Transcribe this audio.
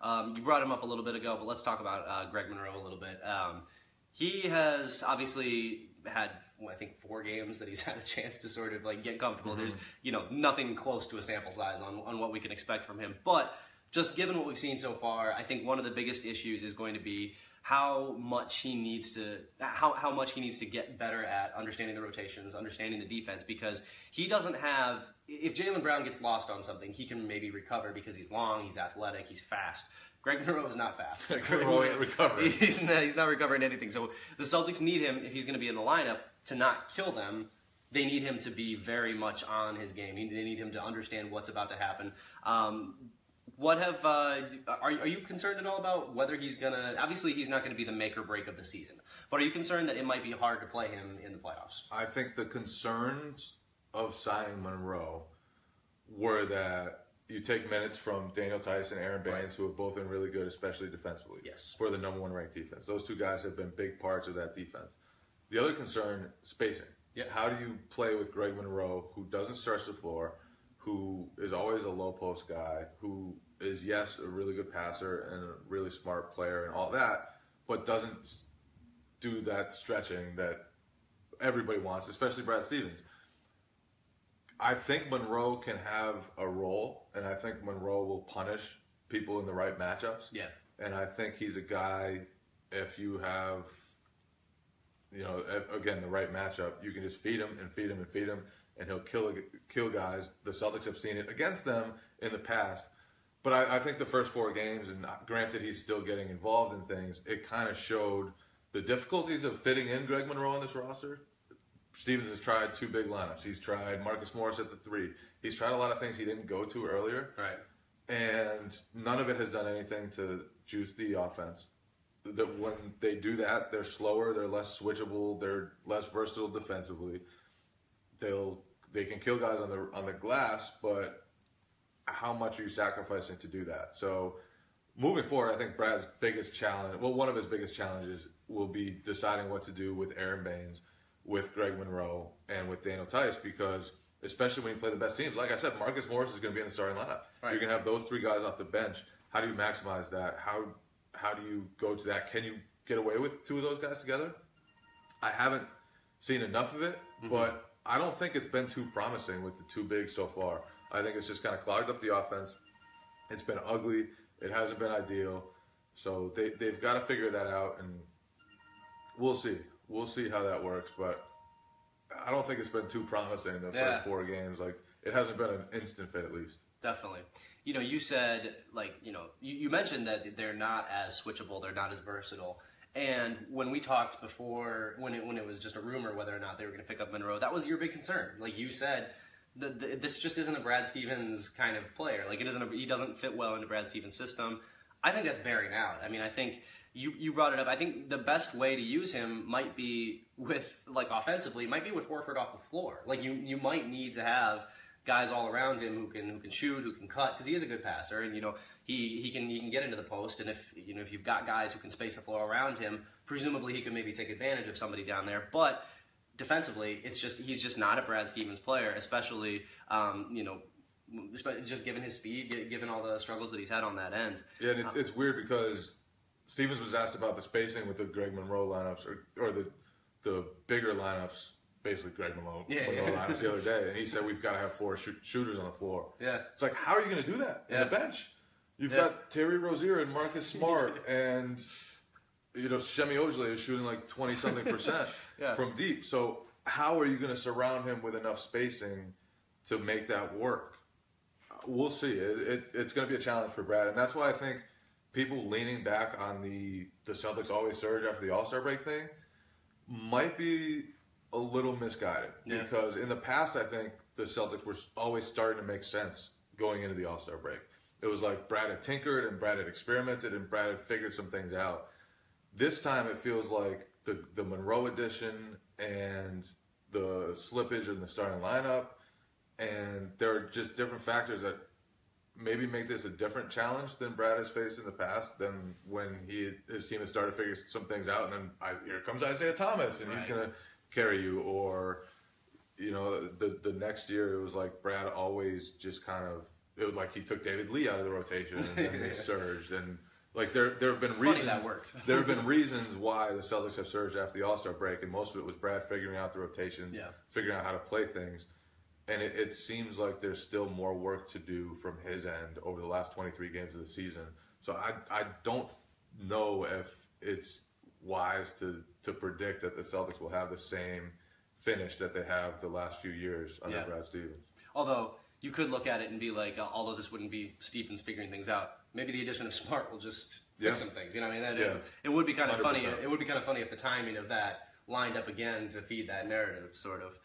You brought him up a little bit ago, but let's talk about Greg Monroe a little bit. He has obviously had, I think, 4 games that he's had a chance to sort of like get comfortable. Mm-hmm. There's, you know, nothing close to a sample size on what we can expect from him. But just given what we've seen so far, I think one of the biggest issues is going to be how much he needs to get better at understanding the rotations, understanding the defense, because he doesn't have, if Jaylen Brown gets lost on something, he can maybe recover because he's long, he's athletic, he's fast. Greg Monroe is not fast. Greg Monroe ain't recovering. He's not recovering anything. So the Celtics need him, if he's going to be in the lineup, to not kill them. They need him to be very much on his game. They need him to understand what's about to happen. Are you concerned at all about whether he's gonna? Obviously, he's not going to be the make or break of the season. But are you concerned that it might be hard to play him in the playoffs? I think the concerns of signing Monroe were that you take minutes from Daniel Tice and Aaron Baines, right, who have both been really good, especially defensively. Yes. For the #1 ranked defense, those 2 guys have been big parts of that defense. The other concern, spacing. Yeah. How do you play with Greg Monroe, who doesn't stretch the floor, who is always a low post guy, who is, yes, a really good passer and a really smart player and all that, but doesn't do that stretching that everybody wants, especially Brad Stevens. I think Monroe can have a role, and I think Monroe will punish people in the right matchups. Yeah. And I think he's a guy, if you have, you know, again, the right matchup, you can just feed him and feed him and feed him, and he'll kill guys. The Celtics have seen it against them in the past. But I think the first 4 games, and granted he's still getting involved in things, it kind of showed the difficulties of fitting in Greg Monroe on this roster. Stevens has tried 2 big lineups. He's tried Marcus Morris at the 3. He's tried a lot of things he didn't go to earlier. Right. And none of it has done anything to juice the offense. That when they do that, they're slower, they're less switchable, they're less versatile defensively. They can kill guys on the glass, but how much are you sacrificing to do that? So moving forward, I think Brad's biggest challenge, well, one of his biggest challenges will be deciding what to do with Aaron Baines, with Greg Monroe, and with Daniel Tice, because especially when you play the best teams, like I said, Marcus Morris is going to be in the starting lineup. Right. You're going to have those 3 guys off the bench. How do you maximize that? How do you go to that? Can you get away with 2 of those guys together? I haven't seen enough of it, but I don't think it's been too promising with the 2 bigs so far. I think it's just kind of clogged up the offense. It's been ugly. It hasn't been ideal. So they've got to figure that out, and we'll see. We'll see how that works, but I don't think it's been too promising the first 4 games. Like, it hasn't been an instant fit, at least. Definitely. You know, you said, like, you know, you mentioned that they're not as switchable, they're not as versatile. And when we talked before, when it was just a rumor whether or not they were going to pick up Monroe, that was your big concern. Like you said, this just isn't a Brad Stevens kind of player. Like, he doesn't fit well into Brad Stevens' system. I think that's bearing out. I mean, I think you brought it up. I think the best way to use him might be with, like, offensively, might be with Horford off the floor. Like, you might need to have guys all around him who can shoot, who can cut, because he is a good passer, and, you know, he can get into the post, and if you've got guys who can space the floor around him, presumably he can maybe take advantage of somebody down there. But defensively, he's just not a Brad Stevens player, especially just given his speed, given all the struggles that he's had on that end. Yeah, and it's weird because Stevens was asked about the spacing with the Greg Monroe lineups or the bigger lineups. Basically, Greg Monroe lineups the other day, and he said we've got to have 4 shooters on the floor. Yeah, it's like, how are you going to do that on the bench? You've got Terry Rozier and Marcus Smart, and Shemi Ojeleye is shooting like 20-something% from deep. So how are you going to surround him with enough spacing to make that work? We'll see. It's going to be a challenge for Brad, and that's why I think people leaning back on the Celtics always surge after the All-Star break thing might be a little misguided, because in the past I think the Celtics were always starting to make sense going into the All-Star break. It was like Brad had tinkered and Brad had experimented and Brad had figured some things out. This time it feels like the Monroe addition and the slippage in the starting lineup, and there are just different factors that maybe make this a different challenge than Brad has faced in the past, than when his team has started to figure some things out, and then here comes Isaiah Thomas, and he's going to carry you. Or, the next year it was like Brad always just kind of it was like he took David Lee out of the rotation and then they surged. And like there have been reasons that worked. There have been reasons why the Celtics have surged after the All-Star break, and most of it was Brad figuring out the rotations, figuring out how to play things. And it seems like there's still more work to do from his end over the last 23 games of the season. So I don't know if it's wise to predict that the Celtics will have the same finish that they have the last few years under Brad Stevens. Although you could look at it and be like, although this wouldn't be Stevens figuring things out, maybe the addition of Smart will just fix some things. You know what I mean? It would be kind of 100%. Funny. It would be kind of funny if the timing of that lined up again to feed that narrative, sort of.